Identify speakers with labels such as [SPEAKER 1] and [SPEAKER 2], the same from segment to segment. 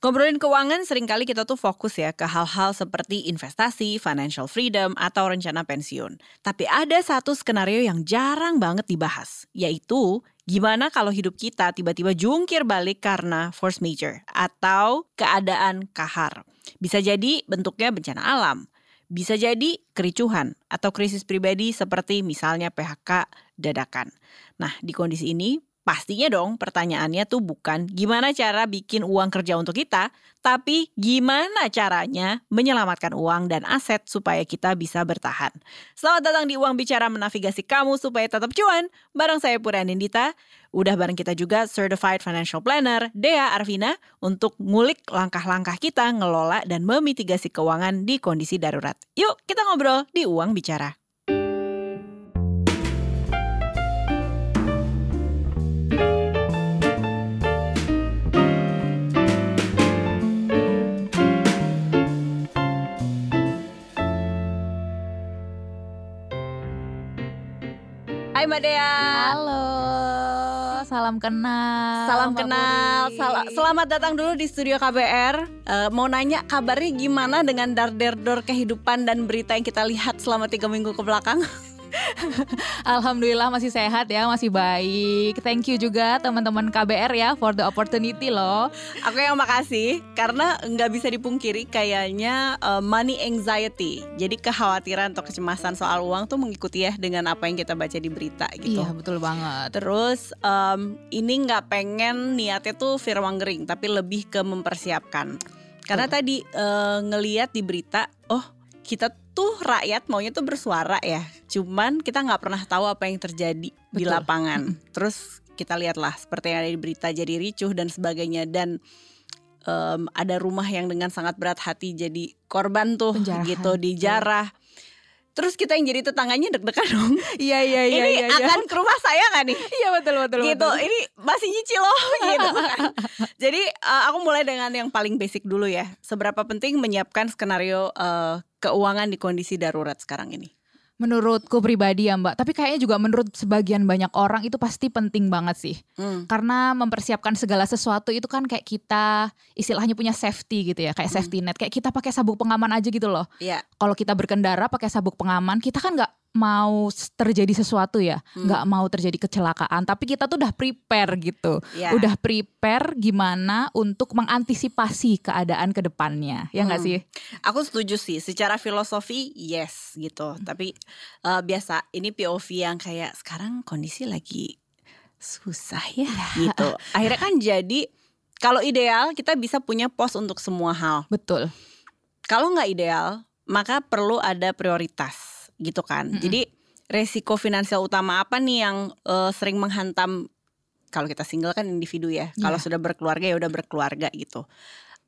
[SPEAKER 1] Ngobrolin keuangan seringkali kita tuh fokus ya ke hal-hal seperti investasi, financial freedom, atau rencana pensiun. Tapi ada satu skenario yang jarang banget dibahas, yaitu gimana kalau hidup kita tiba-tiba jungkir balik karena force majeure atau keadaan kahar. Bisa jadi bentuknya bencana alam, bisa jadi kericuhan atau krisis pribadi seperti misalnya PHK dadakan. Nah, di kondisi ini pastinya dong pertanyaannya tuh bukan gimana cara bikin uang kerja untuk kita, tapi gimana caranya menyelamatkan uang dan aset supaya kita bisa bertahan. Selamat datang di Uang Bicara, menavigasi kamu supaya tetap cuan. Bareng saya Pura Nindita, udah bareng kita juga Certified Financial Planner Dea Arvina untuk ngulik langkah-langkah kita ngelola dan memitigasi keuangan di kondisi darurat. Yuk kita ngobrol di Uang Bicara. Hai Mbak Dea.
[SPEAKER 2] Halo, salam kenal.
[SPEAKER 1] Salam
[SPEAKER 2] Mbak
[SPEAKER 1] kenal.
[SPEAKER 2] Puri.
[SPEAKER 1] Selamat datang dulu di studio KBR. Mau nanya kabarnya gimana dengan dar-der-dor kehidupan dan berita yang kita lihat selama 3 minggu ke belakang?
[SPEAKER 2] Alhamdulillah masih sehat ya, masih baik. Thank you juga teman-teman KBR ya for the opportunity loh.
[SPEAKER 1] Aku yang makasih karena nggak bisa dipungkiri kayaknya money anxiety. Jadi kekhawatiran atau kecemasan soal uang tuh mengikuti ya dengan apa yang kita baca di berita gitu.
[SPEAKER 2] Iya betul banget.
[SPEAKER 1] Terus ini nggak pengen niatnya tuh fearmongering, tapi lebih ke mempersiapkan. Karena tadi ngeliat di berita, oh kita tuh rakyat maunya tuh bersuara ya. Cuman kita nggak pernah tahu apa yang terjadi di lapangan. Terus kita lihatlah seperti yang ada di berita jadi ricuh dan sebagainya. Dan ada rumah yang dengan sangat berat hati jadi korban tuh
[SPEAKER 2] Penjarahan.
[SPEAKER 1] gitu, dijarah. Terus kita yang jadi tetangganya deg-degan dong.
[SPEAKER 2] Iya.
[SPEAKER 1] Ini akan ke rumah saya nggak nih?
[SPEAKER 2] Iya betul.
[SPEAKER 1] Gitu, ini masih nyicil loh gitu kan. Jadi aku mulai dengan yang paling basic dulu ya. Seberapa penting menyiapkan skenario keuangan di kondisi darurat sekarang ini?
[SPEAKER 2] Menurutku pribadi ya Mbak, tapi kayaknya juga menurut sebagian banyak orang itu pasti penting banget sih. Karena mempersiapkan segala sesuatu itu kan kayak kita istilahnya punya safety gitu ya, kayak safety net. Kayak kita pakai sabuk pengaman aja gitu loh.
[SPEAKER 1] Iya.
[SPEAKER 2] Kalau kita berkendara pakai sabuk pengaman, kita kan nggak mau terjadi sesuatu ya, nggak mau terjadi kecelakaan, tapi kita tuh udah prepare gitu, udah prepare gimana untuk mengantisipasi keadaan ke depannya, ya nggak sih?
[SPEAKER 1] Aku setuju sih, secara filosofi yes gitu, tapi biasa ini POV yang kayak sekarang kondisi lagi susah ya gitu. Akhirnya kan jadi kalau ideal kita bisa punya pos untuk semua hal.
[SPEAKER 2] Betul.
[SPEAKER 1] Kalau nggak ideal, maka perlu ada prioritas. Gitu kan. Jadi resiko finansial utama apa nih yang sering menghantam, kalau kita single kan individu ya. Kalau sudah berkeluarga ya udah berkeluarga gitu.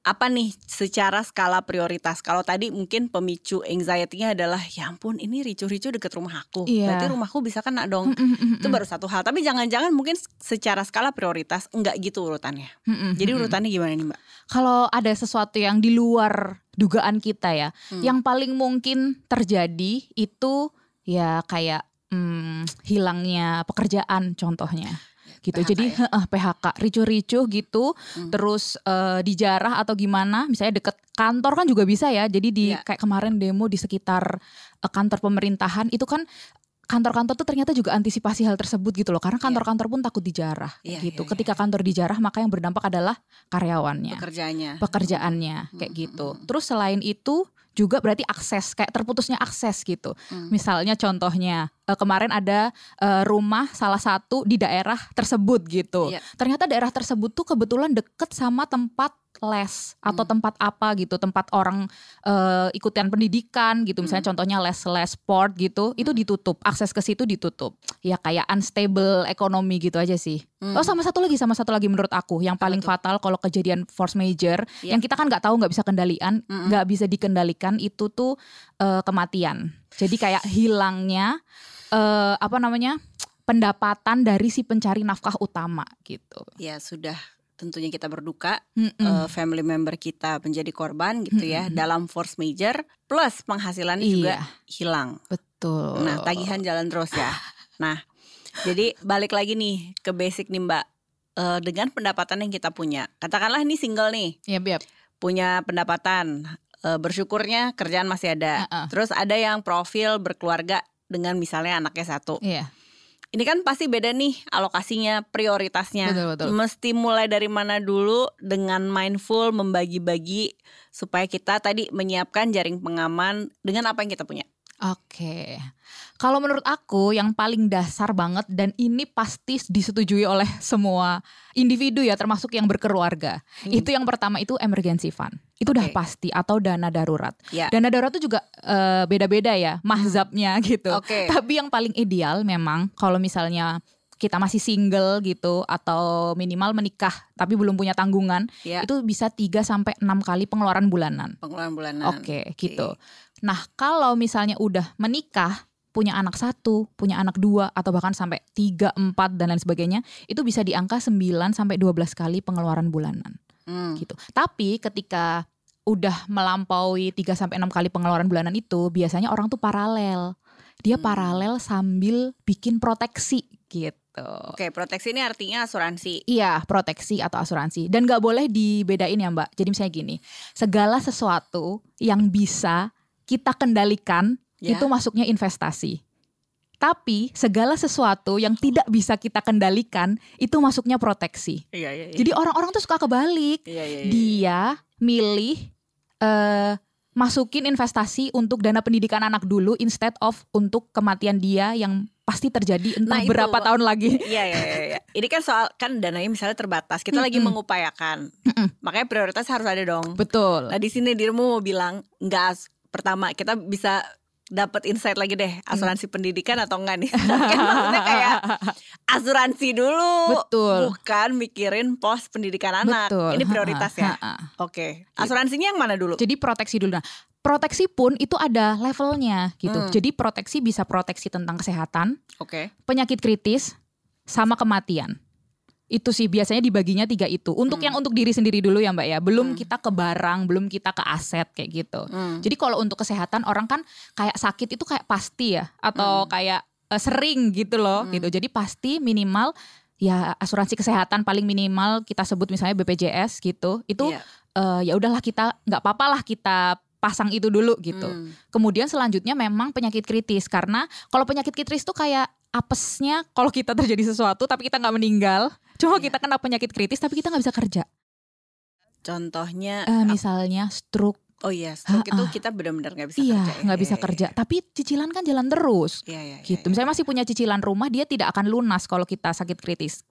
[SPEAKER 1] Apa nih secara skala prioritas? Kalau tadi mungkin pemicu anxiety-nya adalah ya ampun ini ricu-ricu deket rumah aku. Berarti rumahku bisa kena dong. Itu baru satu hal. Tapi jangan-jangan mungkin secara skala prioritas enggak gitu urutannya. Jadi urutannya gimana nih Mbak?
[SPEAKER 2] Kalau ada sesuatu yang di luar dugaan kita ya, yang paling mungkin terjadi itu ya kayak hilangnya pekerjaan contohnya. Gitu.
[SPEAKER 1] PHK
[SPEAKER 2] jadi
[SPEAKER 1] ya?
[SPEAKER 2] PHK, ricuh-ricuh gitu, terus dijarah atau gimana, misalnya deket kantor kan juga bisa ya. Jadi kayak kemarin demo di sekitar kantor pemerintahan itu kan. Kantor-kantor tuh ternyata juga antisipasi hal tersebut gitu loh. Karena kantor-kantor pun takut dijarah gitu. Ketika kantor dijarah maka yang berdampak adalah karyawannya. Pekerjaannya kayak gitu. Terus selain itu juga berarti akses, kayak terputusnya akses gitu. Misalnya contohnya kemarin ada rumah salah satu di daerah tersebut gitu. Ternyata daerah tersebut tuh kebetulan deket sama tempat les atau tempat apa gitu, tempat orang ikutan pendidikan gitu, misalnya contohnya les sport gitu, itu ditutup, akses ke situ ditutup. Ya kayak unstable ekonomi gitu aja sih. Oh sama satu lagi menurut aku yang paling fatal kalau kejadian force majeure yang kita kan nggak tahu, nggak bisa dikendalikan itu tuh kematian. Jadi kayak hilangnya pendapatan dari si pencari nafkah utama gitu.
[SPEAKER 1] Ya sudah. Tentunya kita berduka, family member kita menjadi korban gitu ya dalam force majeure, plus penghasilannya juga hilang.
[SPEAKER 2] Betul.
[SPEAKER 1] Nah tagihan jalan terus ya. Nah jadi balik lagi nih ke basic nih Mbak, dengan pendapatan yang kita punya. Katakanlah ini single nih,
[SPEAKER 2] Yap.
[SPEAKER 1] punya pendapatan, bersyukurnya kerjaan masih ada. Terus ada yang profil berkeluarga dengan misalnya anaknya 1.
[SPEAKER 2] Iya.
[SPEAKER 1] Ini kan pasti beda nih alokasinya, prioritasnya.
[SPEAKER 2] Betul.
[SPEAKER 1] Mesti mulai dari mana dulu dengan mindful membagi-bagi supaya kita tadi menyiapkan jaring pengaman dengan apa yang kita punya.
[SPEAKER 2] Oke. Kalau menurut aku yang paling dasar banget dan ini pasti disetujui oleh semua individu ya, termasuk yang berkeluarga. Itu yang pertama itu emergency fund. Itu udah pasti, atau dana darurat. Dana darurat itu juga beda-beda ya mazhabnya gitu. Tapi yang paling ideal memang kalau misalnya kita masih single gitu atau minimal menikah tapi belum punya tanggungan, itu bisa 3-6 kali pengeluaran bulanan. Oke, gitu. Nah, kalau misalnya udah menikah, punya anak 1, punya anak 2 atau bahkan sampai 3, 4 dan lain sebagainya, itu bisa di angka 9-12 kali pengeluaran bulanan. Gitu. Tapi ketika udah melampaui 3-6 kali pengeluaran bulanan itu, biasanya orang tuh paralel. Dia paralel sambil bikin proteksi gitu.
[SPEAKER 1] Oke, proteksi ini artinya asuransi.
[SPEAKER 2] Iya, proteksi atau asuransi. Dan gak boleh dibedain ya Mbak. Jadi misalnya gini, segala sesuatu yang bisa kita kendalikan itu masuknya investasi. Tapi segala sesuatu yang tidak bisa kita kendalikan itu masuknya proteksi.
[SPEAKER 1] Iya.
[SPEAKER 2] Jadi orang-orang tuh suka kebalik. Dia milih masukin investasi untuk dana pendidikan anak dulu instead of untuk kematian dia yang pasti terjadi entah berapa tahun lagi.
[SPEAKER 1] Iya. Ini kan soal kan dananya misalnya terbatas. Kita lagi mengupayakan. Makanya prioritas harus ada dong.
[SPEAKER 2] Betul.
[SPEAKER 1] Nah di sini dirimu mau bilang enggak. Pertama kita bisa dapat insight lagi deh, asuransi pendidikan atau enggak nih. Kan maksudnya kayak asuransi dulu.
[SPEAKER 2] Betul.
[SPEAKER 1] Bukan mikirin pos pendidikan anak.
[SPEAKER 2] Betul.
[SPEAKER 1] Ini prioritas ya. Oke. Asuransinya yang mana dulu?
[SPEAKER 2] Jadi proteksi dulu. Nah, proteksi pun itu ada levelnya gitu. Jadi proteksi bisa proteksi tentang kesehatan, penyakit kritis, sama kematian. Itu sih biasanya dibaginya 3 itu. Untuk yang untuk diri sendiri dulu ya Mbak ya. Belum kita ke barang, belum kita ke aset kayak gitu. Jadi kalau untuk kesehatan orang kan kayak sakit itu kayak pasti ya. Atau kayak sering gitu loh gitu. Jadi pasti minimal ya asuransi kesehatan paling minimal kita sebut misalnya BPJS gitu. Itu ya udahlah kita nggak apa-apa lah kita pasang itu dulu gitu. Kemudian selanjutnya memang penyakit kritis. Karena kalau penyakit kritis tuh kayak apesnya kalau kita terjadi sesuatu tapi kita nggak meninggal. Cuma kita kena penyakit kritis tapi kita nggak bisa kerja.
[SPEAKER 1] Contohnya
[SPEAKER 2] misalnya stroke.
[SPEAKER 1] Oh iya, stroke itu kita benar-benar nggak bisa kerja.
[SPEAKER 2] Iya, nggak bisa kerja. Tapi cicilan kan jalan terus. Gitu. Misalnya masih punya cicilan rumah, dia tidak akan lunas kalau kita sakit kritis.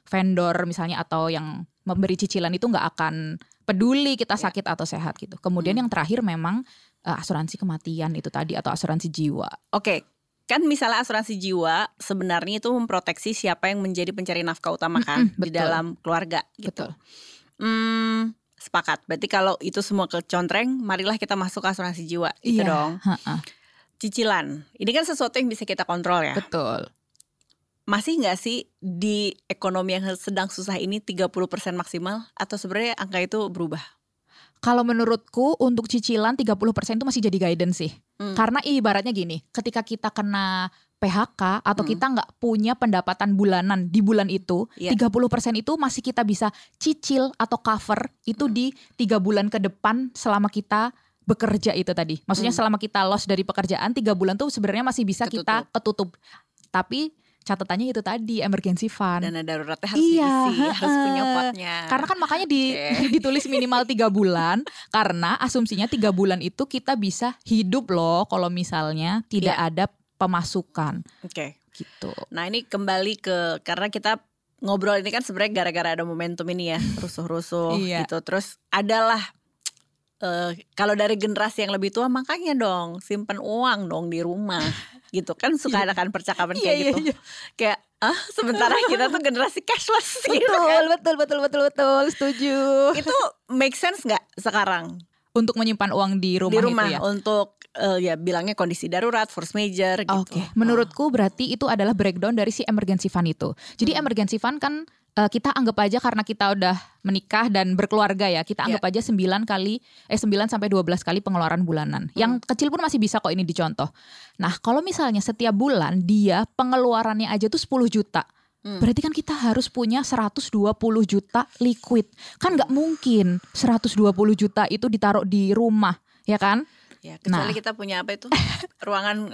[SPEAKER 2] Vendor misalnya atau yang memberi cicilan itu nggak akan peduli kita sakit atau sehat gitu. Kemudian yang terakhir memang asuransi kematian itu tadi atau asuransi jiwa.
[SPEAKER 1] Oke. Kan misalnya asuransi jiwa sebenarnya itu memproteksi siapa yang menjadi pencari nafkah utama kan di dalam keluarga gitu. Sepakat. Berarti kalau itu semua kecontreng, marilah kita masuk ke asuransi jiwa gitu dong. Cicilan. Ini kan sesuatu yang bisa kita kontrol ya.
[SPEAKER 2] Betul.
[SPEAKER 1] Masih gak sih di ekonomi yang sedang susah ini 30% maksimal? Atau sebenarnya angka itu berubah?
[SPEAKER 2] Kalau menurutku untuk cicilan 30% itu masih jadi guidance sih. Karena ibaratnya gini, ketika kita kena PHK atau kita nggak punya pendapatan bulanan di bulan itu, 30% itu masih kita bisa cicil atau cover itu di 3 bulan ke depan selama kita bekerja itu tadi. Maksudnya selama kita loss dari pekerjaan 3 bulan tuh sebenarnya masih bisa kita ketutup. Tapi catatannya itu tadi emergency fund.
[SPEAKER 1] Dana daruratnya harus diisi, harus punya potnya.
[SPEAKER 2] Karena kan makanya ditulis minimal 3 bulan. Karena asumsinya 3 bulan itu kita bisa hidup loh kalau misalnya tidak ada pemasukan. Gitu.
[SPEAKER 1] Nah ini kembali ke, karena kita ngobrol ini kan sebenarnya gara-gara ada momentum ini ya. Rusuh-rusuh gitu. Terus adalah kalau dari generasi yang lebih tua makanya dong simpen uang dong di rumah gitu kan, suka ada kan percakapan kayak gitu. Kayak sementara kita tuh generasi cashless gitu kan.
[SPEAKER 2] Betul, setuju.
[SPEAKER 1] Itu make sense nggak sekarang
[SPEAKER 2] untuk menyimpan uang di rumah, itu ya?
[SPEAKER 1] Untuk ya bilangnya kondisi darurat, force major gitu.
[SPEAKER 2] Menurutku berarti itu adalah breakdown dari si emergency fund itu. Jadi emergency fund kan kita anggap aja karena kita udah menikah dan berkeluarga ya, kita anggap aja 9 sampai 12 kali pengeluaran bulanan. Yang kecil pun masih bisa kok ini dicontoh. Nah, kalau misalnya setiap bulan dia pengeluarannya aja tuh 10 juta. berarti kan kita harus punya 120 juta liquid. Kan nggak mungkin 120 juta itu ditaruh di rumah, ya kan?
[SPEAKER 1] Ya, kecuali kita punya apa itu ruangan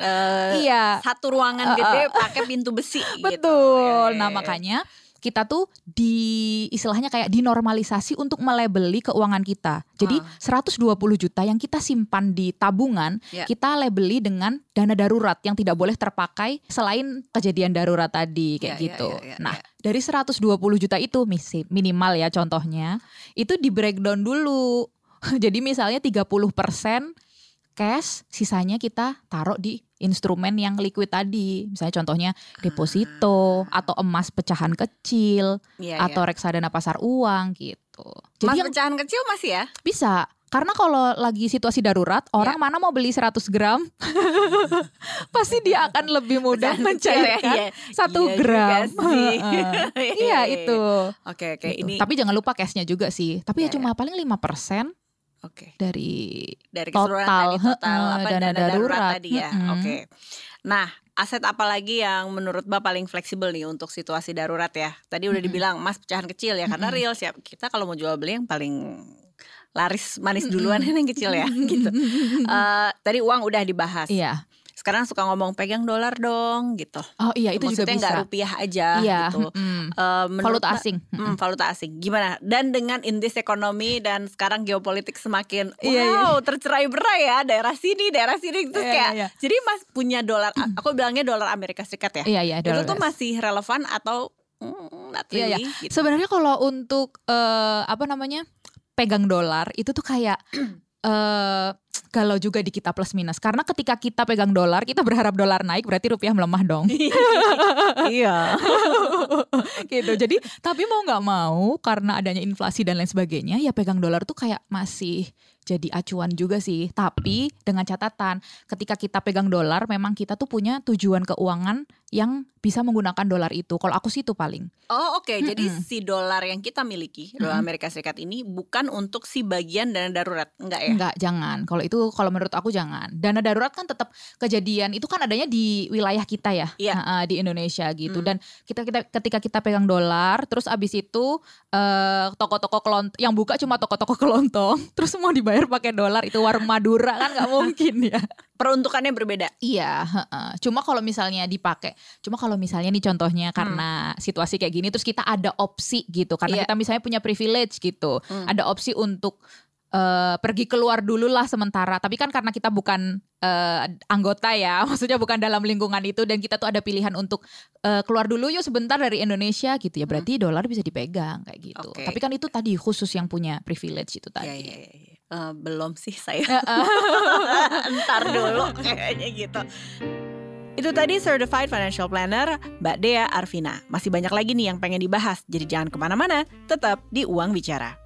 [SPEAKER 1] satu ruangan gede pakai pintu besi.
[SPEAKER 2] Betul. Gitu. Nah makanya kita tuh istilahnya kayak dinormalisasi untuk melabeli keuangan kita. Jadi 120 juta yang kita simpan di tabungan, kita labeli dengan dana darurat yang tidak boleh terpakai selain kejadian darurat tadi kayak gitu. Nah, dari 120 juta itu minimal ya contohnya, itu di breakdown dulu. Jadi misalnya 30% cash, sisanya kita taruh di instrumen yang liquid tadi. Misalnya contohnya deposito atau emas pecahan kecil atau reksadana pasar uang gitu.
[SPEAKER 1] Jadi emas pecahan kecil masih ya?
[SPEAKER 2] Bisa. Karena kalau lagi situasi darurat, orang mana mau beli 100 gram, pasti dia akan lebih mudah mencairkan 1 gram. Iya itu.
[SPEAKER 1] Oke.
[SPEAKER 2] Gitu. Ini. Tapi jangan lupa cashnya juga sih. Tapi ya cuma paling 5%. Dari total
[SPEAKER 1] dana darurat tadi ya. Nah, aset apa lagi yang menurut Mbak paling fleksibel nih untuk situasi darurat ya? Tadi udah dibilang emas pecahan kecil ya, karena real siap kita kalau mau jual beli yang paling laris manis duluan yang kecil ya gitu. Tadi uang udah dibahas.
[SPEAKER 2] Iya.
[SPEAKER 1] Sekarang suka ngomong pegang dolar dong gitu.
[SPEAKER 2] Oh iya itu
[SPEAKER 1] maksudnya
[SPEAKER 2] juga bisa.
[SPEAKER 1] Maksudnya gak rupiah aja gitu.
[SPEAKER 2] Valuta asing.
[SPEAKER 1] Valuta asing. Gimana? Dan dengan in this economy dan sekarang geopolitik semakin tercerai-berai ya. Daerah sini terus kayak. Jadi Mas punya dolar, aku bilangnya dolar Amerika Serikat ya.
[SPEAKER 2] Iya,
[SPEAKER 1] itu tuh masih relevan atau not really, gitu.
[SPEAKER 2] Sebenarnya kalau untuk pegang dolar itu tuh kayak galau juga di kita plus minus. Karena ketika kita pegang dolar, kita berharap dolar naik, berarti rupiah melemah dong.
[SPEAKER 1] Iya.
[SPEAKER 2] Gitu. Jadi tapi mau gak mau karena adanya inflasi dan lain sebagainya, ya pegang dolar tuh kayak masih jadi acuan juga sih. Tapi dengan catatan, ketika kita pegang dolar, memang kita tuh punya tujuan keuangan yang bisa menggunakan dolar itu. Kalau aku sih itu paling.
[SPEAKER 1] Oh oke. Jadi si dolar yang kita miliki, dolar Amerika Serikat ini bukan untuk si bagian dana darurat, enggak ya?
[SPEAKER 2] Enggak, jangan. Kalau menurut aku jangan. Dana darurat kan tetap kejadian itu kan adanya di wilayah kita ya, di Indonesia gitu. Dan ketika kita pegang dolar, terus abis itu toko-toko kelontong yang buka cuma toko-toko kelontong, terus mau dibayar pakai dolar, itu warung Madura kan nggak mungkin ya.
[SPEAKER 1] Peruntukannya berbeda.
[SPEAKER 2] Iya. Cuma kalau misalnya nih contohnya karena situasi kayak gini, terus kita ada opsi gitu, karena kita misalnya punya privilege gitu, ada opsi untuk pergi keluar dulu lah sementara. Tapi kan karena kita bukan anggota ya, maksudnya bukan dalam lingkungan itu, dan kita tuh ada pilihan untuk keluar dulu yuk sebentar dari Indonesia gitu ya, berarti dolar bisa dipegang kayak gitu. Tapi kan itu tadi khusus yang punya privilege itu tadi.
[SPEAKER 1] Belum sih saya. Ntar dulu kayaknya gitu. Itu tadi Certified Financial Planner Mbak Dea Arvina. Masih banyak lagi nih yang pengen dibahas, jadi jangan kemana-mana, tetap di Uang Bicara.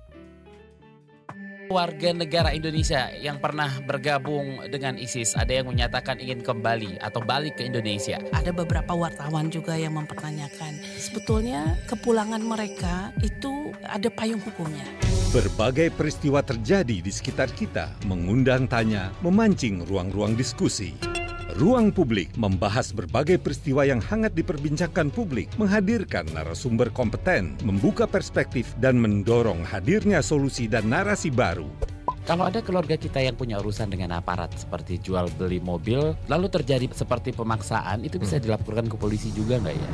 [SPEAKER 3] Warga negara Indonesia yang pernah bergabung dengan ISIS, ada yang menyatakan ingin kembali atau balik ke Indonesia.
[SPEAKER 4] Ada beberapa wartawan juga yang mempertanyakan, sebetulnya kepulangan mereka itu ada payung hukumnya.
[SPEAKER 5] Berbagai peristiwa terjadi di sekitar kita, mengundang tanya, memancing ruang-ruang diskusi. Ruang Publik membahas berbagai peristiwa yang hangat diperbincangkan publik, menghadirkan narasumber kompeten, membuka perspektif, dan mendorong hadirnya solusi dan narasi baru.
[SPEAKER 3] Kalau ada keluarga kita yang punya urusan dengan aparat seperti jual beli mobil, lalu terjadi seperti pemaksaan, itu bisa dilaporkan ke polisi juga nggak ya?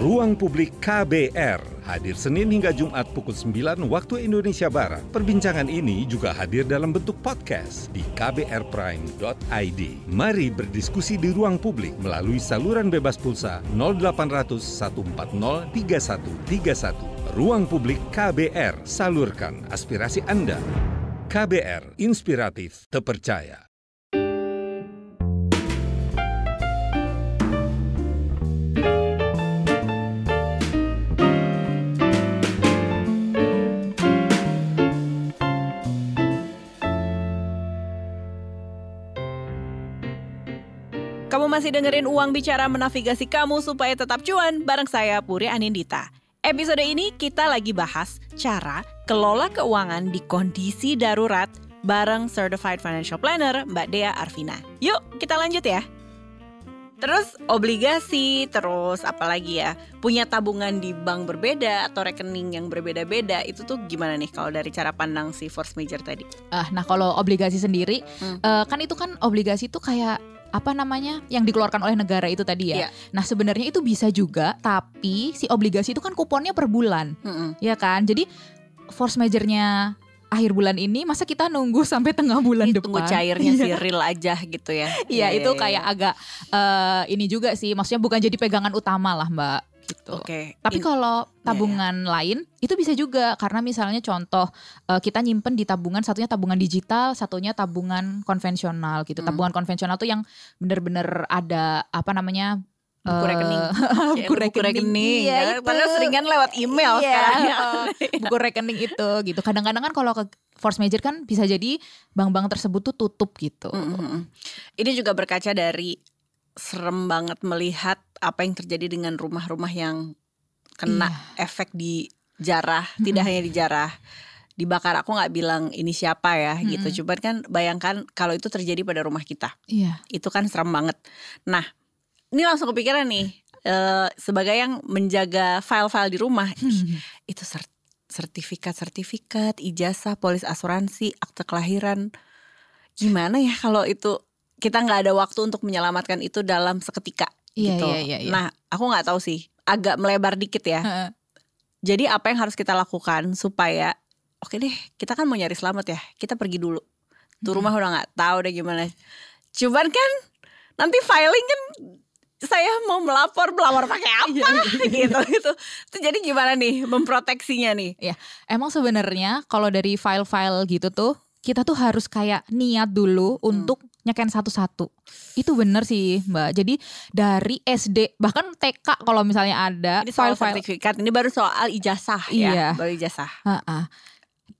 [SPEAKER 5] Ruang Publik KBR, hadir Senin hingga Jumat pukul 9 waktu Indonesia Barat. Perbincangan ini juga hadir dalam bentuk podcast di kbrprime.id. Mari berdiskusi di Ruang Publik melalui saluran bebas pulsa 0800 140 3131. Ruang Publik KBR, salurkan aspirasi Anda. KBR, inspiratif, terpercaya.
[SPEAKER 1] Kamu masih dengerin Uang Bicara, menavigasi kamu supaya tetap cuan bareng saya Puri Anindita. Episode ini kita lagi bahas cara kelola keuangan di kondisi darurat bareng Certified Financial Planner Mbak Dea Arvina. Yuk kita lanjut ya. Terus obligasi, terus apalagi ya, punya tabungan di bank berbeda atau rekening yang berbeda-beda, itu tuh gimana nih kalau dari cara pandang si force major tadi?
[SPEAKER 2] Nah kalau obligasi sendiri, kan itu kan obligasi tuh kayak apa namanya yang dikeluarkan oleh negara itu tadi ya.
[SPEAKER 1] Iya.
[SPEAKER 2] Nah sebenarnya itu bisa juga, tapi si obligasi itu kan kuponnya per bulan, ya kan. Jadi force majornya akhir bulan ini, masa kita nunggu sampai tengah bulan depan?
[SPEAKER 1] Tunggu cairnya si real aja gitu ya.
[SPEAKER 2] Iya itu kayak agak ini juga sih, maksudnya bukan jadi pegangan utama lah Mbak gitu.
[SPEAKER 1] Oke.
[SPEAKER 2] Tapi kalau tabungan lain itu bisa juga, karena misalnya contoh kita nyimpen di tabungan, satunya tabungan digital, satunya tabungan konvensional gitu. Tabungan konvensional tuh yang bener-bener ada apa namanya,
[SPEAKER 1] buku rekening.
[SPEAKER 2] buku rekening.
[SPEAKER 1] Iya, padahal seringan lewat email sekarang ya.
[SPEAKER 2] Buku rekening itu gitu. Kadang-kadang kan kalau ke force major kan bisa jadi bank-bank tersebut tuh tutup gitu.
[SPEAKER 1] Ini juga berkaca dari serem banget melihat apa yang terjadi dengan rumah-rumah yang kena efek di jarah. Tidak hanya di jarah, dibakar. Aku gak bilang ini siapa ya gitu. Cuman kan bayangkan kalau itu terjadi pada rumah kita. Itu kan serem banget. Nah ini langsung kepikiran nih, sebagai yang menjaga file-file di rumah, itu sertifikat, ijazah, polis asuransi, akte kelahiran. Gimana ya kalau itu kita nggak ada waktu untuk menyelamatkan itu dalam seketika gitu.
[SPEAKER 2] Iya.
[SPEAKER 1] Nah aku nggak tahu sih, agak melebar dikit ya. Jadi apa yang harus kita lakukan supaya, oke deh kita kan mau nyari selamat ya, kita pergi dulu. Tuh rumah udah nggak tahu deh gimana. Cuman kan nanti filing kan, saya mau melamar pakai apa gitu. Itu jadi gimana nih memproteksinya nih?
[SPEAKER 2] Ya, emang sebenarnya kalau dari file-file gitu tuh kita tuh harus kayak niat dulu untuk nyeken satu-satu. Itu bener sih Mbak. Jadi dari SD bahkan TK kalau misalnya ada
[SPEAKER 1] ini soal
[SPEAKER 2] file-file
[SPEAKER 1] sertifikat, ini baru soal ijazah ya, baru ijazah.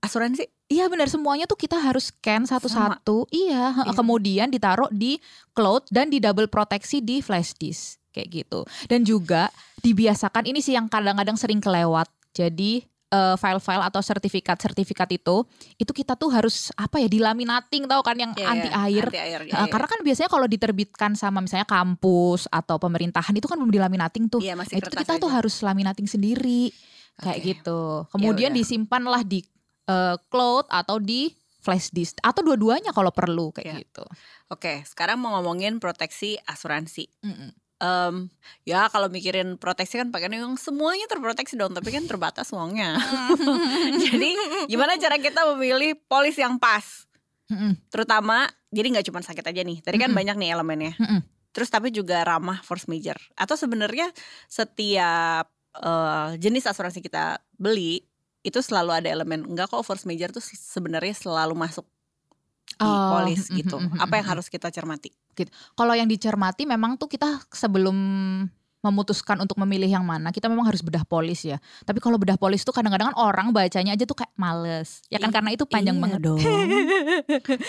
[SPEAKER 1] Asuransi?
[SPEAKER 2] Iya benar, semuanya tuh kita harus scan satu-satu. Iya. Kemudian ditaruh di cloud dan di double proteksi di flash disk kayak gitu. Dan juga dibiasakan, ini sih yang kadang-kadang sering kelewat. Jadi file-file atau sertifikat itu kita tuh harus apa ya, dilaminating, tahu kan yang anti air. Karena kan biasanya kalau diterbitkan sama misalnya kampus atau pemerintahan itu kan belum dilaminating tuh. Itu kita tuh harus laminating sendiri kayak gitu. Kemudian disimpanlah di cloud atau di flash disk atau dua-duanya kalau perlu kayak gitu.
[SPEAKER 1] Oke, sekarang mau ngomongin proteksi asuransi. Ya kalau mikirin proteksi kan pakainya yang semuanya terproteksi dong, tapi kan terbatas uangnya. Jadi gimana cara kita memilih polis yang pas? Terutama jadi nggak cuma sakit aja nih. Tadi kan banyak nih elemennya. Terus tapi juga ramah force major. Atau sebenarnya setiap jenis asuransi kita beli itu selalu ada elemen enggak kok force major tuh sebenarnya selalu masuk di polis gitu. Apa yang harus kita cermati?
[SPEAKER 2] Gitu. Kalau yang dicermati memang tuh kita sebelum memutuskan untuk memilih yang mana, kita memang harus bedah polis ya. Tapi kalau bedah polis tuh kadang-kadang kan orang bacanya aja tuh kayak males. Ya kan karena itu panjang banget
[SPEAKER 1] dong.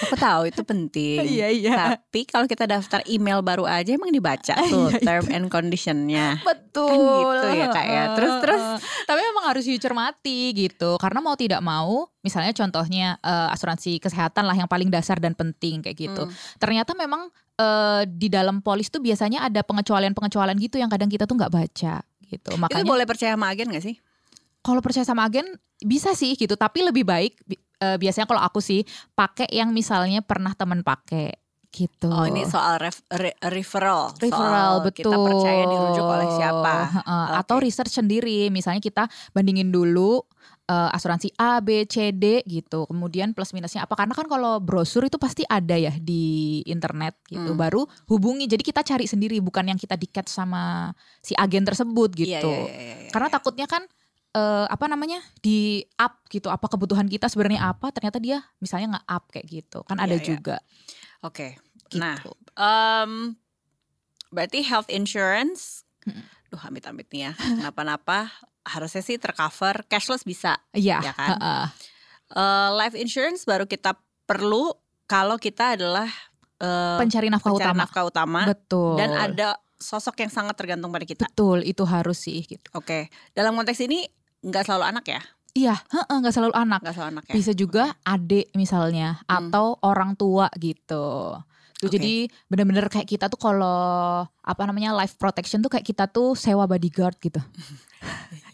[SPEAKER 1] Aku tahu itu penting.
[SPEAKER 2] Iya.
[SPEAKER 1] Tapi kalau kita daftar email baru aja emang dibaca tuh term and conditionnya.
[SPEAKER 2] Betul.
[SPEAKER 1] Kan gitu ya Kak ya. Terus.
[SPEAKER 2] Tapi memang harus dicermati gitu. Karena mau tidak mau, misalnya contohnya asuransi kesehatan lah yang paling dasar dan penting kayak gitu. Ternyata memang di dalam polis tuh biasanya ada pengecualian gitu yang kadang kita tuh nggak baca gitu. Makanya
[SPEAKER 1] itu boleh percaya sama agen nggak sih?
[SPEAKER 2] Kalau percaya sama agen bisa sih gitu, tapi lebih baik biasanya kalau aku sih pakai yang misalnya pernah teman pakai gitu.
[SPEAKER 1] Oh ini soal referral
[SPEAKER 2] soal betul.
[SPEAKER 1] Kita percaya dirujuk oleh siapa?
[SPEAKER 2] Atau research sendiri, misalnya kita bandingin dulu asuransi A, B, C, D gitu. Kemudian plus minusnya apa. Karena kan kalau brosur itu pasti ada ya di internet gitu. Baru hubungi. Jadi kita cari sendiri, bukan yang kita di-catch sama si agen tersebut gitu.
[SPEAKER 1] Iya,
[SPEAKER 2] karena takutnya kan di up gitu. Apa kebutuhan kita sebenarnya apa. Ternyata dia misalnya nge-up kayak gitu. Kan ada juga.
[SPEAKER 1] Oke.
[SPEAKER 2] Gitu.
[SPEAKER 1] Nah berarti health insurance amit-amit nih ya, kenapa-napa harusnya sih tercover, cashless bisa, ya kan? Life insurance baru kita perlu kalau kita adalah
[SPEAKER 2] pencari nafkah
[SPEAKER 1] utama.
[SPEAKER 2] Betul.
[SPEAKER 1] Dan ada sosok yang sangat tergantung pada kita.
[SPEAKER 2] Betul, itu harus sih gitu.
[SPEAKER 1] Oke. Dalam konteks ini nggak selalu anak ya?
[SPEAKER 2] Iya, nggak selalu anak.
[SPEAKER 1] Nggak selalu anak ya?
[SPEAKER 2] Bisa juga adik misalnya atau orang tua gitu. gitu. Jadi benar-benar kayak kita tuh kalau life protection tuh kayak kita tuh sewa bodyguard gitu.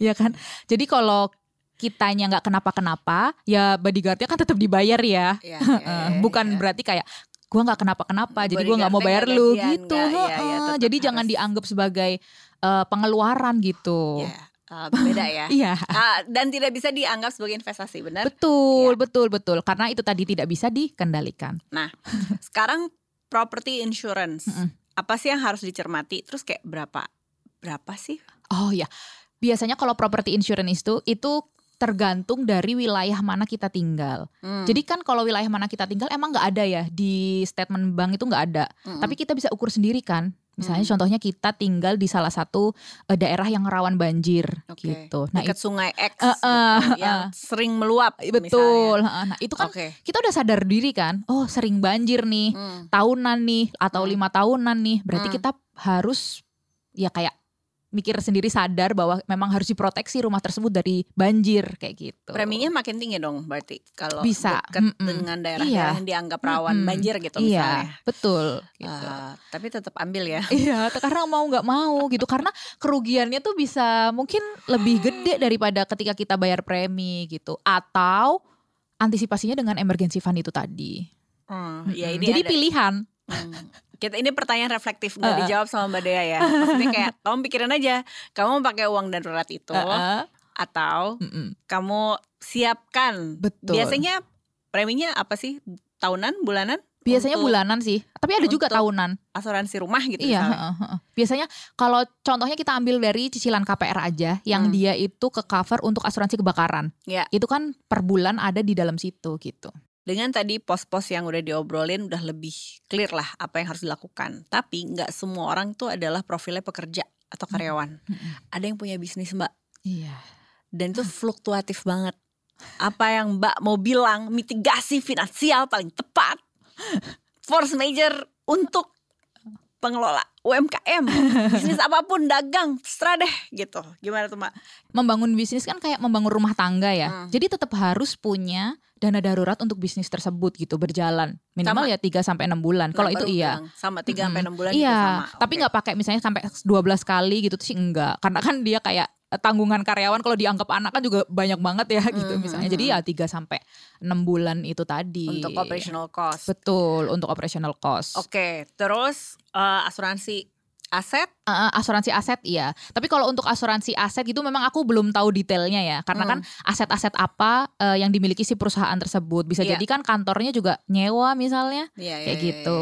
[SPEAKER 2] Ya kan? Jadi kalau kitanya nggak kenapa-kenapa, ya bodyguardnya kan tetap dibayar ya. Bukan berarti kayak gue nggak kenapa-kenapa, jadi gue nggak mau bayar lu gitu. Jadi jangan dianggap sebagai pengeluaran gitu.
[SPEAKER 1] Beda ya.
[SPEAKER 2] Iya.
[SPEAKER 1] Dan tidak bisa dianggap sebagai investasi, benar?
[SPEAKER 2] Betul. Karena itu tadi tidak bisa dikendalikan.
[SPEAKER 1] Nah, sekarang property insurance, apa sih yang harus dicermati? Terus kayak berapa sih?
[SPEAKER 2] Oh ya, biasanya kalau property insurance itu tergantung dari wilayah mana kita tinggal. Jadi kan kalau wilayah mana kita tinggal emang nggak ada ya di statement bank itu nggak ada. Tapi kita bisa ukur sendiri kan. Misalnya contohnya kita tinggal di salah satu daerah yang rawan banjir gitu.
[SPEAKER 1] Nah, dekat sungai X gitu, yang sering meluap.
[SPEAKER 2] Betul.
[SPEAKER 1] Misalnya.
[SPEAKER 2] Nah itu kan kita udah sadar diri kan. Oh sering banjir nih, tahunan nih atau 5 tahunan nih. Berarti kita harus ya kayak mikir sendiri, sadar bahwa memang harus diproteksi rumah tersebut dari banjir kayak gitu.
[SPEAKER 1] Preminya makin tinggi dong berarti kalau
[SPEAKER 2] bisa
[SPEAKER 1] dekat dengan daerah-daerah yang dianggap rawan banjir gitu misalnya.
[SPEAKER 2] Iya, betul. Gitu.
[SPEAKER 1] Tapi tetap ambil ya.
[SPEAKER 2] Iya, karena mau nggak mau gitu. Karena kerugiannya tuh bisa mungkin lebih gede daripada ketika kita bayar premi gitu. Atau antisipasinya dengan emergency fund itu tadi.
[SPEAKER 1] Ya, ini
[SPEAKER 2] jadi pilihan.
[SPEAKER 1] Ini pertanyaan reflektif, gak dijawab sama Mbak Dea ya. Maksudnya kayak kamu pikirin aja, kamu pakai uang darurat itu atau kamu siapkan.
[SPEAKER 2] Betul.
[SPEAKER 1] Biasanya preminya apa sih? Tahunan, bulanan?
[SPEAKER 2] Biasanya bulanan sih, tapi ada juga tahunan.
[SPEAKER 1] Asuransi rumah gitu
[SPEAKER 2] misalnya. Biasanya kalau contohnya kita ambil dari cicilan KPR aja, yang dia itu ke cover untuk asuransi kebakaran. Itu kan per bulan ada di dalam situ gitu.
[SPEAKER 1] Dengan tadi pos-pos yang udah diobrolin udah lebih clear lah apa yang harus dilakukan. Tapi gak semua orang tuh adalah profilnya pekerja atau karyawan. Ada yang punya bisnis Mbak.
[SPEAKER 2] Iya.
[SPEAKER 1] Dan itu fluktuatif banget. Apa yang Mbak mau bilang mitigasi finansial paling tepat, force major untuk pengelola UMKM, bisnis apapun, dagang, terserah deh gitu. Gimana tuh Mbak?
[SPEAKER 2] Membangun bisnis kan kayak membangun rumah tangga ya. Jadi tetap harus punya dana darurat untuk bisnis tersebut gitu berjalan. Minimal ya 3-6 bulan. Kalau itu iya.
[SPEAKER 1] Sama 3-6 bulan
[SPEAKER 2] iya,
[SPEAKER 1] gitu sama.
[SPEAKER 2] Tapi gak pakai misalnya sampai 12 kali gitu sih enggak. Karena kan dia kayak tanggungan karyawan kalau dianggap anak kan juga banyak banget ya gitu misalnya. Jadi ya 3-6 bulan itu tadi.
[SPEAKER 1] Untuk operational cost.
[SPEAKER 2] Betul, untuk operational cost.
[SPEAKER 1] Oke, terus asuransi aset?
[SPEAKER 2] Asuransi aset iya. Tapi kalau untuk asuransi aset gitu memang aku belum tahu detailnya ya. Karena kan aset-aset apa yang dimiliki si perusahaan tersebut. Bisa jadi kan kantornya juga nyewa misalnya. Kayak gitu.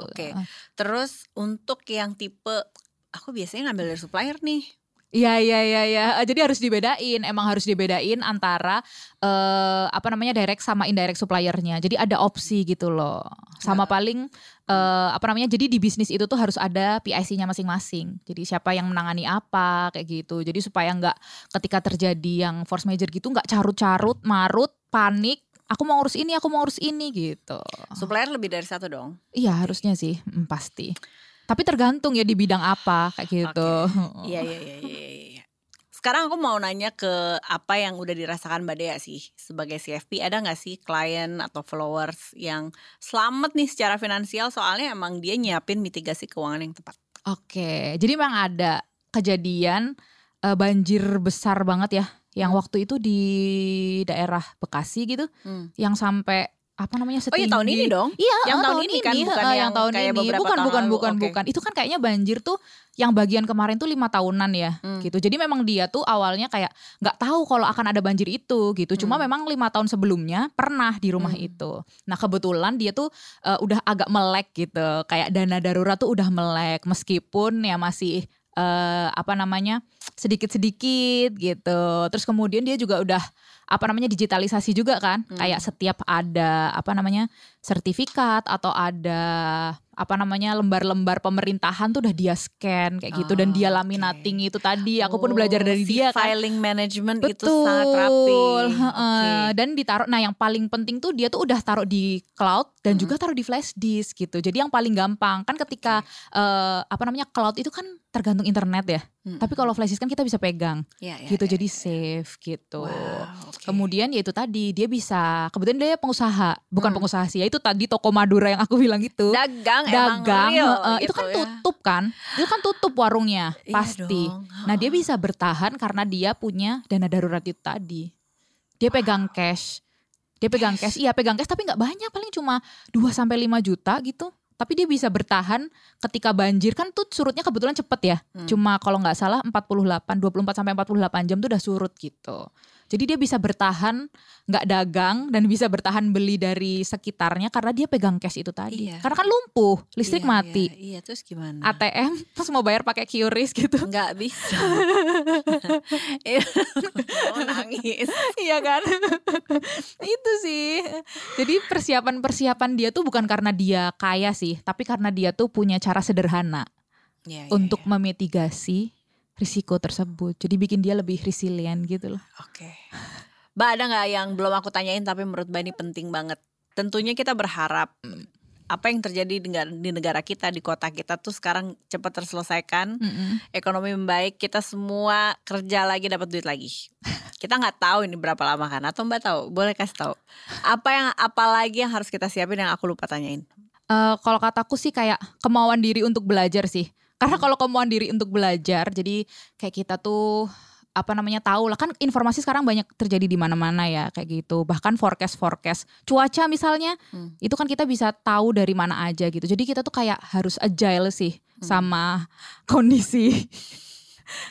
[SPEAKER 1] Oke. Terus untuk yang tipe aku biasanya ngambil dari supplier nih.
[SPEAKER 2] Iya. Jadi harus dibedain. Emang harus dibedain antara direct sama indirect suppliernya. Jadi ada opsi gitu loh. Sama paling jadi di bisnis itu tuh harus ada PIC-nya masing-masing. Jadi siapa yang menangani apa kayak gitu. Jadi supaya nggak ketika terjadi yang force major gitu nggak carut-carut, marut, panik. Aku mau ngurus ini gitu.
[SPEAKER 1] Supplier lebih dari satu dong?
[SPEAKER 2] Iya harusnya sih, pasti. Tapi tergantung ya di bidang apa kayak gitu.
[SPEAKER 1] Iya. Sekarang aku mau nanya ke apa yang udah dirasakan Mbak Dea sih sebagai CFP. Ada gak sih klien atau followers yang selamat nih secara finansial soalnya emang dia nyiapin mitigasi keuangan yang tepat?
[SPEAKER 2] Oke, jadi memang ada kejadian banjir besar banget ya. Yang waktu itu di daerah Bekasi gitu. Yang sampai setinggi.
[SPEAKER 1] Tahun ini dong?
[SPEAKER 2] Iya,
[SPEAKER 1] yang tahun ini kan bukan yang
[SPEAKER 2] tahun
[SPEAKER 1] kayak
[SPEAKER 2] ini.
[SPEAKER 1] beberapa tahun lalu.
[SPEAKER 2] Bukan. Itu kan kayaknya banjir tuh yang bagian kemarin tuh 5 tahunan ya gitu. Jadi memang dia tuh awalnya kayak nggak tahu kalau akan ada banjir itu gitu. Cuma memang 5 tahun sebelumnya pernah di rumah itu. Nah kebetulan dia tuh udah agak melek gitu. Kayak dana darurat tuh udah melek meskipun ya masih sedikit-sedikit gitu. Terus kemudian dia juga udah digitalisasi juga kan. Kayak setiap ada sertifikat atau ada lembar-lembar pemerintahan tuh udah dia scan kayak gitu dan dia laminating itu tadi. Aku pun belajar dari dia kan.
[SPEAKER 1] Filing management itu sangat rapi.
[SPEAKER 2] Dan ditaruh. Nah, yang paling penting tuh dia tuh udah taruh di cloud dan juga taruh di flash disk gitu. Jadi yang paling gampang kan ketika cloud itu kan tergantung internet ya. Tapi kalau flash disk kan kita bisa pegang, gitu jadi safe gitu. Kemudian ya itu tadi dia bisa, kebetulan dia pengusaha, bukan pengusaha sih, ya itu tadi toko Madura yang aku bilang itu.
[SPEAKER 1] Dagang real,
[SPEAKER 2] itu kan tutup kan, itu kan tutup warungnya pasti. Nah dia bisa bertahan karena dia punya dana darurat itu tadi. Dia pegang cash, pegang cash tapi nggak banyak, paling cuma 2-5 juta gitu. Tapi dia bisa bertahan ketika banjir kan tuh surutnya kebetulan cepet ya. Cuma kalau nggak salah 24-48 jam tuh udah surut gitu. Jadi dia bisa bertahan nggak dagang dan bisa bertahan beli dari sekitarnya karena dia pegang cash itu tadi. Karena kan lumpuh, listrik mati.
[SPEAKER 1] Iya, terus gimana?
[SPEAKER 2] ATM terus mau bayar pakai QRIS gitu.
[SPEAKER 1] Nggak bisa. Mau nangis.
[SPEAKER 2] Iya kan? Itu sih. Jadi persiapan dia tuh bukan karena dia kaya sih, tapi karena dia tuh punya cara sederhana untuk memitigasi risiko tersebut. Jadi bikin dia lebih resilient gitu loh.
[SPEAKER 1] Oke. Mbak, ada gak yang belum aku tanyain tapi menurut Mbak ini penting banget? Tentunya kita berharap apa yang terjadi di negara kita, di kota kita tuh sekarang cepat terselesaikan. Ekonomi membaik, kita semua kerja lagi, dapat duit lagi. Kita gak tahu ini berapa lama kan? Atau Mbak tahu? Boleh kasih tahu. Apa lagi yang harus kita siapin yang aku lupa tanyain?
[SPEAKER 2] Kalau kataku sih kayak kemauan diri untuk belajar sih. Karena kalau kemauan diri untuk belajar, jadi kayak kita tuh tahu lah kan informasi sekarang banyak terjadi di mana-mana ya kayak gitu. Bahkan forecast cuaca misalnya, itu kan kita bisa tahu dari mana aja gitu. Jadi kita tuh kayak harus agile sih sama kondisi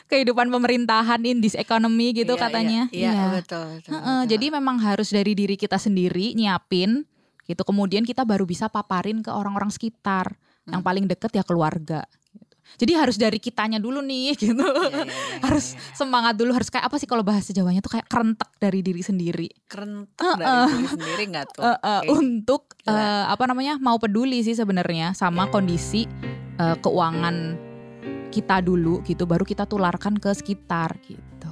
[SPEAKER 2] kehidupan pemerintahan in this economy gitu katanya.
[SPEAKER 1] Iya, betul.
[SPEAKER 2] Jadi memang harus dari diri kita sendiri nyiapin gitu. Kemudian kita baru bisa paparin ke orang-orang sekitar. Yang paling deket ya keluarga. Jadi harus dari kitanya dulu nih gitu. Harus semangat dulu, harus kayak apa sih kalau bahasa Jawanya tuh kayak kerentek dari diri sendiri.
[SPEAKER 1] Kerentek dari diri sendiri gak tuh?
[SPEAKER 2] Untuk mau peduli sih sebenarnya sama kondisi keuangan kita dulu gitu, baru kita tularkan ke sekitar gitu.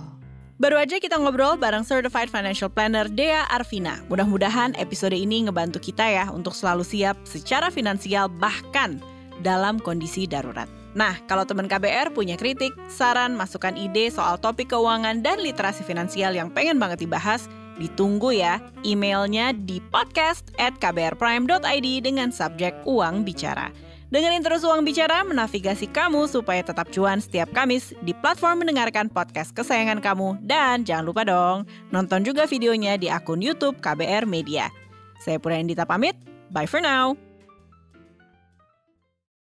[SPEAKER 1] Baru aja kita ngobrol bareng Certified Financial Planner Dea Arvina. Mudah-mudahan episode ini ngebantu kita ya untuk selalu siap secara finansial bahkan dalam kondisi darurat. Nah, kalau teman KBR punya kritik, saran, masukan ide soal topik keuangan dan literasi finansial yang pengen banget dibahas, ditunggu ya. Emailnya di podcast@kbrprime.id dengan subjek Uang Bicara. Dengerin terus Uang Bicara menavigasi kamu supaya tetap cuan setiap Kamis di platform mendengarkan podcast kesayangan kamu. Dan jangan lupa dong, nonton juga videonya di akun YouTube KBR Media. Saya Pura Indita pamit, bye for now.